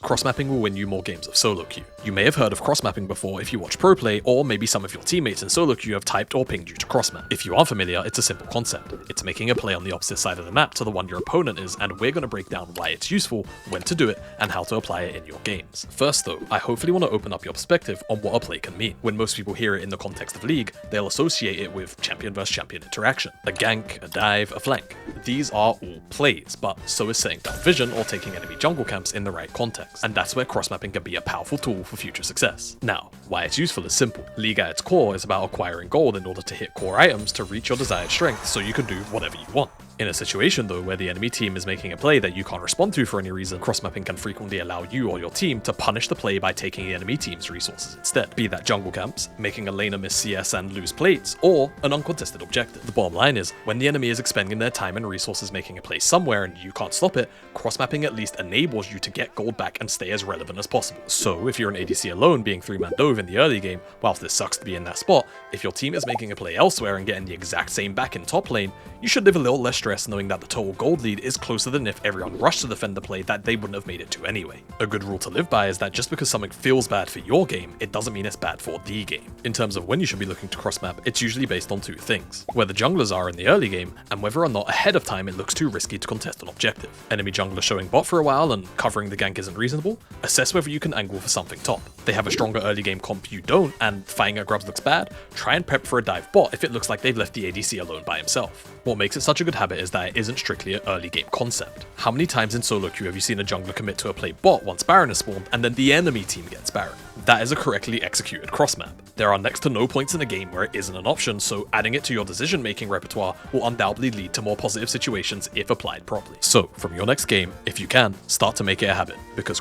Cross-mapping will win you more games of solo queue. You may have heard of cross-mapping before if you watch pro play, or maybe some of your teammates in solo queue have typed or pinged you to cross-map. If you aren't familiar, it's a simple concept. It's making a play on the opposite side of the map to the one your opponent is, and we're going to break down why it's useful, when to do it, and how to apply it in your games. First though, I hopefully want to open up your perspective on what a play can mean. When most people hear it in the context of League, they'll associate it with champion versus champion interaction. A gank, a dive, a flank. These are all plays, but so is setting down vision or taking enemy jungle camps in the right context. And that's where cross-mapping can be a powerful tool for future success. Now, why it's useful is simple. League at its core is about acquiring gold in order to hit core items to reach your desired strength so you can do whatever you want. In a situation though where the enemy team is making a play that you can't respond to for any reason, cross-mapping can frequently allow you or your team to punish the play by taking the enemy team's resources instead. Be that jungle camps, making a laner miss CS and lose plates, or an uncontested objective. The bottom line is, when the enemy is expending their time and resources making a play somewhere and you can't stop it, cross-mapping at least enables you to get gold back and stay as relevant as possible. So if you're an ADC alone being 3-man dove in the early game, whilst this sucks to be in that spot, if your team is making a play elsewhere and getting the exact same back in top lane, you should live a little less stress knowing that the total gold lead is closer than if everyone rushed to defend the play that they wouldn't have made it to anyway. A good rule to live by is that just because something feels bad for your game, it doesn't mean it's bad for the game. In terms of when you should be looking to cross-map, it's usually based on two things: where the junglers are in the early game, and whether or not ahead of time it looks too risky to contest an objective. Enemy jungler showing bot for a while and covering the gank isn't reasonable? Assess whether you can angle for something top. They have a stronger early game comp you don't, and fighting at grubs looks bad? Try and prep for a dive bot if it looks like they've left the ADC alone by himself. What makes it such a good habit is that it isn't strictly an early game concept. How many times in solo queue have you seen a jungler commit to a play bot once Baron is spawned, and then the enemy team gets Baron? That is a correctly executed cross-map. There are next to no points in a game where it isn't an option, so adding it to your decision-making repertoire will undoubtedly lead to more positive situations if applied properly. So, from your next game, if you can, start to make it a habit, because